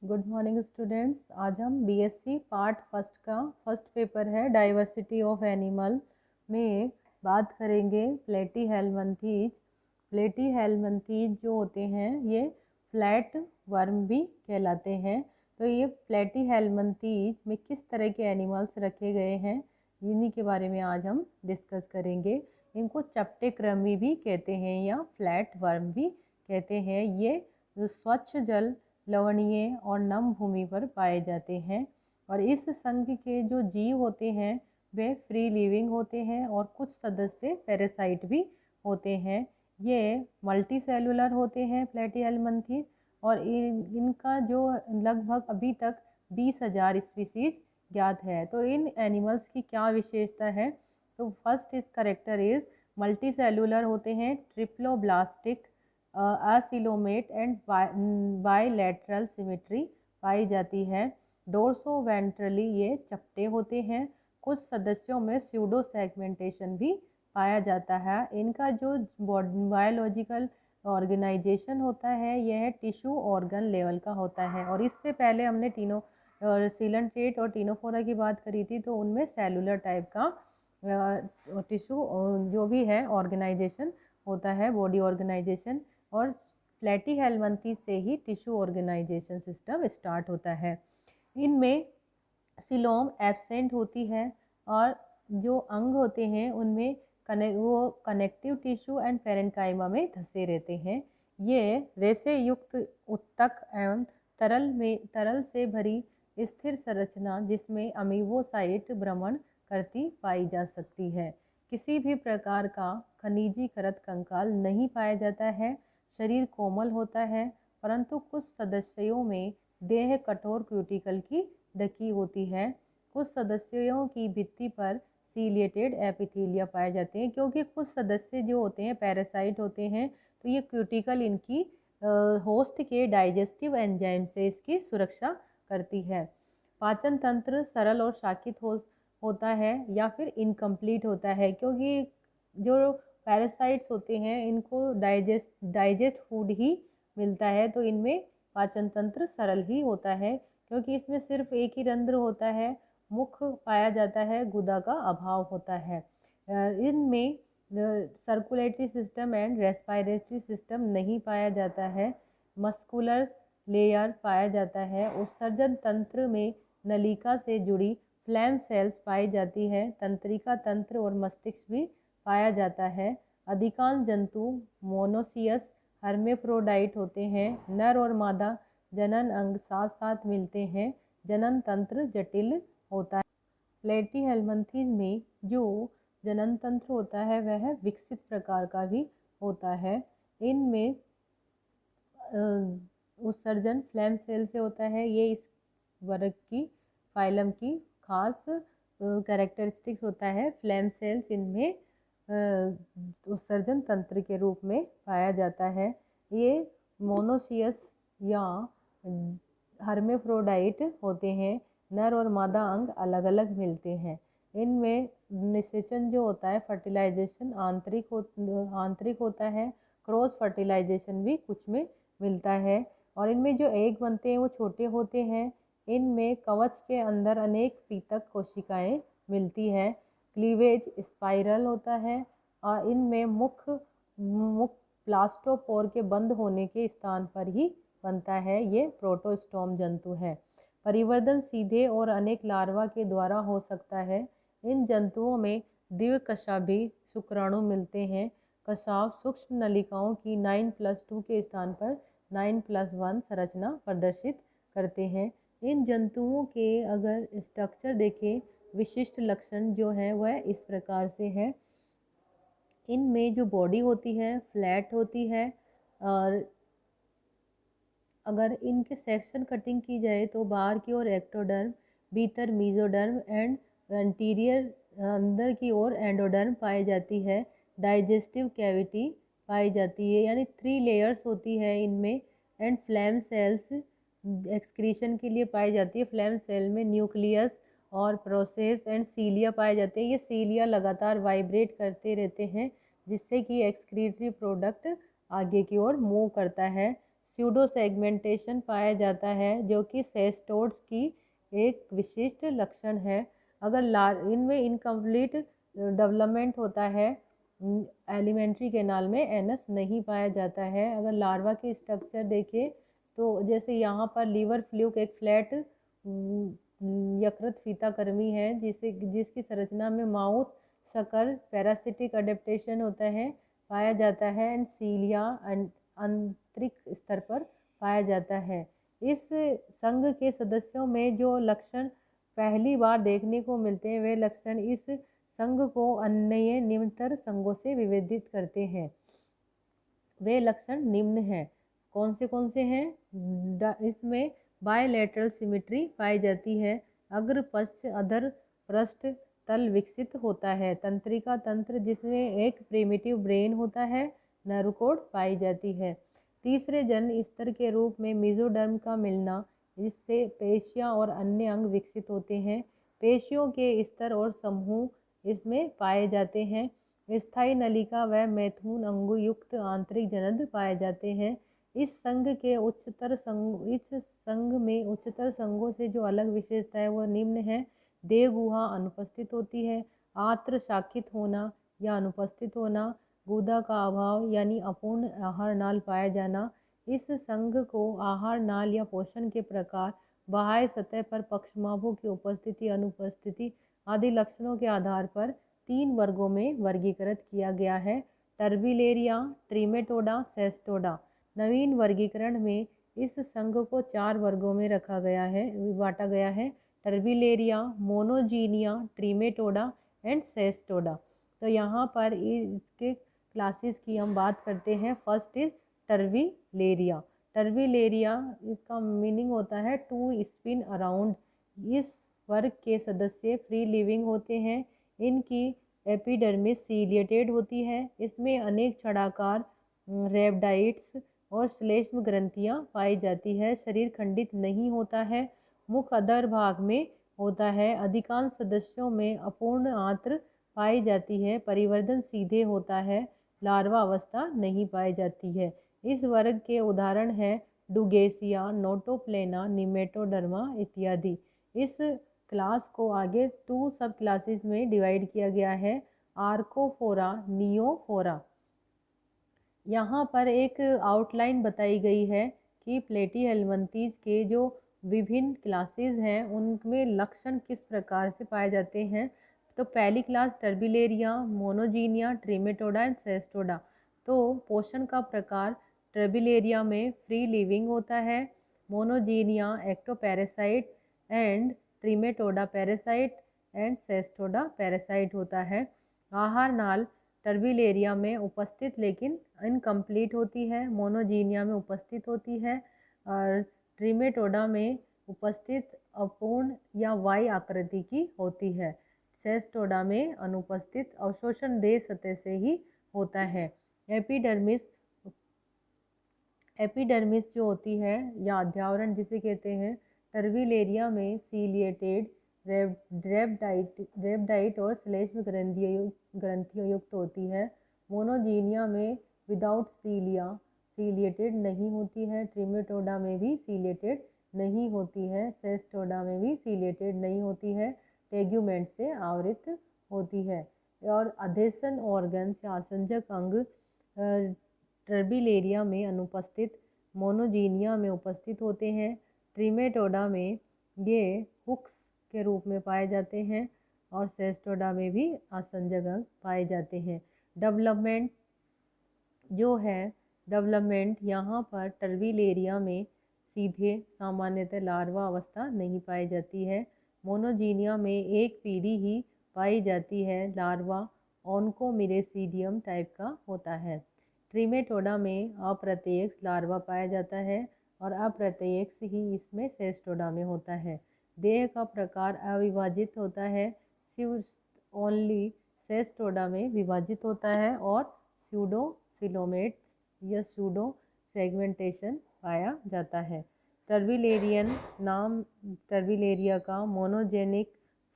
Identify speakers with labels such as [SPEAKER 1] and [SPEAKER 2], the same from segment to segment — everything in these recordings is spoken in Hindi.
[SPEAKER 1] Good morning students. आज हम बीएससी पार्ट फर्स्ट का फर्स्ट पेपर है डाइवर्सिटी ऑफ एनिमल में बात करेंगे प्लेटीहेल्मिन्थीज। प्लेटीहेल्मिन्थीज जो होते हैं ये फ्लैट वर्म भी कहलाते हैं। तो ये प्लेटीहेल्मिन्थीज में किस तरह के एनिमल्स रखे गए हैं इन्हीं के बारे में आज हम डिस्कस करेंगे। इनको चपटे कृमि भी कहते हैं या फ्लैट वर्म भी कहते हैं। ये स्वच्छ जल, लवणीय और नम भूमि पर पाए जाते हैं और इस संघ के जो जीव होते हैं वे फ्री लिविंग होते हैं और कुछ सदस्य पैरासाइट भी होते हैं। ये मल्टी सेलुलर होते हैं प्लेटीहेल्मिन्थीज और इनका जो लगभग अभी तक 20,000 स्पीसीज ज्ञात है। तो इन एनिमल्स की क्या विशेषता है? तो first is character is multi cellular होते हैं, triploblastic, acoelomate and bilateral symmetry पाई जाती है। डोर्सो वेंट्रली ये चपटे होते हैं। कुछ सदस्यों में स्यूडो सेगमेंटेशन भी पाया जाता है। इनका जो बायोलॉजिकल ऑर्गेनाइजेशन होता है यह टिश्यू ऑर्गन लेवल का होता है और इससे पहले हमने सीलेंट्रेट और टीनोफोरा की बात करी थी, तो उनमें सेलुलर टाइप का टिश्यू जो भी है ऑर्गेनाइजेशन होता है, बॉडी ऑर्गेनाइजेशन, और प्लेटीहेल्मिन्थीज से ही टिश्यू ऑर्गेनाइजेशन सिस्टम स्टार्ट होता है। इनमें सिलोम एब्सेंट होती है और जो अंग होते हैं उनमें वो कनेक्टिव टिश्यू एंड पेरेन्काइमा में धंसे रहते हैं। ये रेशे युक्त उत्तक एवं तरल से भरी स्थिर संरचना जिसमें अमीबोसाइट भ्रमण करती पाई जा सकती है। किसी भी प्रकार का खनिजीकृत कंकाल नहीं पाया जाता है। शरीर कोमल होता है परंतु कुछ सदस्यों में देह कठोर क्यूटिकल की ढकी होती है। कुछ सदस्यों की भित्ति पर सीलिएटेड एपिथेलिया पाए जाते हैं, क्योंकि कुछ सदस्य जो होते हैं पैरासाइट होते हैं, तो ये क्यूटिकल इनकी होस्ट के डाइजेस्टिव एंजाइम से इसकी सुरक्षा करती है। पाचन तंत्र सरल और शाकित होता है या फिर इनकम्प्लीट होता है, क्योंकि जो पैरासाइट्स होते हैं इनको डाइजेस्ट फूड ही मिलता है, तो इनमें पाचन तंत्र सरल ही होता है, क्योंकि इसमें सिर्फ एक ही रंध्र होता है, मुख पाया जाता है, गुदा का अभाव होता है। इनमें circulatory system and respiratory system नहीं पाया जाता है। मस्कुलर लेयर पाया जाता है। उत्सर्जन तंत्र में नलिका से जुड़ी फ्लैम सेल्स पाई जाती है। तंत्रिका तंत्र और मस्तिष्क भी पाया जाता है। अधिकांश जंतु मोनोसियस हर्मेफ्रोडाइट होते हैं। नर और मादा जनन अंग साथ साथ मिलते हैं। जनन तंत्र जटिल होता है। प्लेटीहेल्मिन्थीज में जो जनन तंत्र होता है वह विकसित प्रकार का भी होता है। इनमें उत्सर्जन फ्लैम सेल से होता है। ये इस वर्ग की फाइलम की खास कैरेक्टरिस्टिक्स होता है। फ्लैम सेल्स इनमें उत्सर्जन तंत्र के रूप में पाया जाता है। ये मोनोसियस या हर्मेफ्रोडाइट होते हैं। नर और मादा अंग अलग अलग मिलते हैं। इनमें निषेचन जो होता है, फर्टिलाइजेशन आंतरिक होता है। क्रॉस फर्टिलाइजेशन भी कुछ में मिलता है और इनमें जो एग बनते हैं वो छोटे होते हैं। इनमें कवच के अंदर अनेक पीतक कोशिकाएं मिलती हैं। क्लीवेज स्पाइरल होता है और इनमें मुख प्लास्टोपोर के बंद होने के स्थान पर ही बनता है। ये प्रोटोस्टोम जंतु है। परिवर्धन सीधे और अनेक लार्वा के द्वारा हो सकता है। इन जंतुओं में द्विकशाभी शुक्राणु मिलते हैं। कशाव सूक्ष्म नलिकाओं की 9+2 के स्थान पर 9+1 संरचना प्रदर्शित करते हैं। इन जंतुओं के अगर स्ट्रक्चर देखें, विशिष्ट लक्षण जो है वह इस प्रकार से है। इनमें जो बॉडी होती है फ्लैट होती है और अगर इनके सेक्शन कटिंग की जाए तो बाहर की ओर एक्टोडर्म, भीतर मीजोडर्म एंड एंटीरियर अंदर की ओर एंडोडर्म पाई जाती है। डाइजेस्टिव कैविटी पाई जाती है, यानी 3 लेयर्स होती है इनमें। एंड फ्लैम सेल्स एक्सक्रीशन के लिए पाई जाती है। फ्लैम सेल में न्यूक्लियस और प्रोसेस एंड सीलिया पाए जाते हैं। ये सीलिया लगातार वाइब्रेट करते रहते हैं जिससे कि एक्सक्रीटरी प्रोडक्ट आगे की ओर मूव करता है। स्यूडो सेगमेंटेशन पाया जाता है जो कि सेस्टोड्स की एक विशिष्ट लक्षण है। अगर इनमें इनकम्प्लीट डेवलपमेंट होता है एलिमेंट्री कैनाल में, एनस नहीं पाया जाता है। अगर लार्वा की स्ट्रक्चर देखें तो जैसे यहाँ पर लीवर फ्लूक एक फ्लैट यकृत फीताकृमि है जिसकी संरचना में माउथ शकर पैरासिटिक अडेप्टेशन होता है पाया जाता है एंड सीलिया आंतरिक स्तर पर पाया जाता है। इस संघ के सदस्यों में जो लक्षण पहली बार देखने को मिलते हैं वे लक्षण इस संघ को अन्य निम्नतर संघों से विभेदित करते हैं। वे लक्षण निम्न हैं। कौन से हैं? इसमें बायलैटरल सिमेट्री पाई जाती है। अग्र पश्च अधर पृष्ठ तल विकसित होता है। तंत्रिका तंत्र जिसमें एक प्रिमिटिव ब्रेन होता है। नर्व कोड पाई जाती है। तीसरे जन्म स्तर के रूप में मेसोडर्म का मिलना जिससे पेशियां और अन्य अंग विकसित होते हैं। पेशियों के स्तर और समूह इसमें पाए जाते हैं। स्थायी नलिका व मैथुन अंगु युक्त आंतरिक जनन पाए जाते हैं। इस संघ में उच्चतर संघों से जो अलग विशेषता है वह निम्न है। देह गुहा अनुपस्थित होती है। आत्र शाखित होना या अनुपस्थित होना। गुदा का अभाव यानी अपूर्ण आहार नाल पाया जाना। इस संघ को आहार नाल या पोषण के प्रकार, बाह्य सतह पर पक्षमाभों की उपस्थिति अनुपस्थिति आदि लक्षणों के आधार पर 3 वर्गों में वर्गीकृत किया गया है। Turbellaria, ट्रिमेटोडा, Cestoda. नवीन वर्गीकरण में इस संघ को 4 वर्गों में रखा गया है, बांटा गया है। Turbellaria, Monogenea, Trematoda and Cestoda. तो यहाँ पर इसके क्लासेस की हम बात करते हैं। First is Turbellaria. टर्बिलेरिया इसका मीनिंग होता है टू स्पिन अराउंड। इस वर्ग के सदस्य फ्री लिविंग होते हैं। इनकी एपिडर्मिस सीलिएटेड होती है। इसमें अनेक छड़ाकार रेबडाइट्स और श्लेष्म ग्रंथियां पाई जाती है। शरीर खंडित नहीं होता है। मुख अधर भाग में होता है। अधिकांश सदस्यों में अपूर्ण आंत्र पाई जाती है। परिवर्धन सीधे होता है। लार्वा अवस्था नहीं पाई जाती है। इस वर्ग के उदाहरण हैं डुगेसिया, नोटोप्लेना, निमेटोडर्मा इत्यादि। इस क्लास को आगे 2 सब क्लासेस में डिवाइड किया गया है। आर्कोफोरा, नियोफोरा। यहाँ पर एक आउटलाइन बताई गई है कि प्लेटीहेल्मिन्थीज के जो विभिन्न क्लासेस हैं उनमें लक्षण किस प्रकार से पाए जाते हैं। तो पहली class Turbellaria, Monogenea, Trematoda and Cestoda. तो पोषण का प्रकार टर्बिलेरिया में फ्री लिविंग होता है। Monogenea ectoparasite and Trematoda parasite and Cestoda parasite होता है। आहार नाल टर्बिलेरिया में उपस्थित लेकिन इनकम्प्लीट होती है। मोनोजीनिया में उपस्थित होती है और ट्रिमेटोडा में उपस्थित अपूर्ण या वाई आकृति की होती है। सेस्टोडा में अनुपस्थित अवशोषण देह सतह से ही होता है। एपिडर्मिस जो होती है या अध्यावरण जिसे कहते हैं, टर्बिलेरिया में सीलिएटेड रेबडाइट और श्लेष्म ग्रंथियों युक्त होती है। मोनोजीनिया में विदाउट सीलिएटेड नहीं होती है। ट्रिमेटोडा में भी सीलिएटेड नहीं होती है। सेस्टोडा में भी सीलिएटेड नहीं होती है। टेग्यूमेंट से आवृत होती है। और अधेशन ऑर्गन या आसंजक अंग टर्बिलेरिया में अनुपस्थित, मोनोजीनिया में उपस्थित होते हैं। ट्रिमेटोडा में ये हुक्स के रूप में पाए जाते हैं और सेस्टोडा में भी आसंजक अंग पाए जाते हैं। डेवलपमेंट जो है, डेवलपमेंट यहाँ पर टर्बिलेरिया में सीधे सामान्यतः लार्वा अवस्था नहीं पाई जाती है। मोनोजीनिया में एक पीढ़ी ही पाई जाती है। लार्वा ऑन्कोमिरेसीडियम टाइप का होता है। ट्रिमेटोडा में अप्रत्यक्ष लार्वा पाया जाता है और अप्रत्यक्ष ही इसमें सेस्टोडा में होता है। देह का प्रकार अविभाजित होता है। ओनली सेस्टोडा में विभाजित होता है और स्यूडो सिलोमेट्स या स्यूडो सेगमेंटेशन पाया जाता है। टर्बिलेरिया का मोनोजेनिक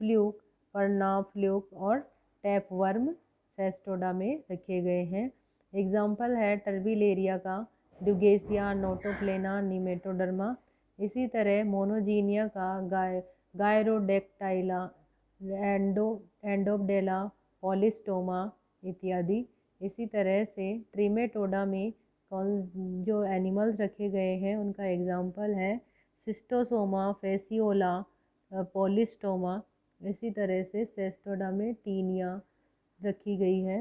[SPEAKER 1] फ्लूक, परनाव फ्लूक और टैपवर्म सेस्टोडा में रखे गए हैं। एग्जाम्पल है टर्बिलेरिया का ड्यूगेसिया, नोटोप्लेना, निमेटोडर्मा। इसी तरह मोनोजीनिया का गायरोडेक्टाइला, एंडोबडेला, पॉलिस्टोमा इत्यादि। इसी तरह से ट्रिमेटोडा में जो एनिमल्स रखे गए हैं उनका एग्जाम्पल है सिस्टोसोमा, फेसियोला, पॉलिस्टोमा। इसी तरह से सेस्टोडा में टीनिया रखी गई है।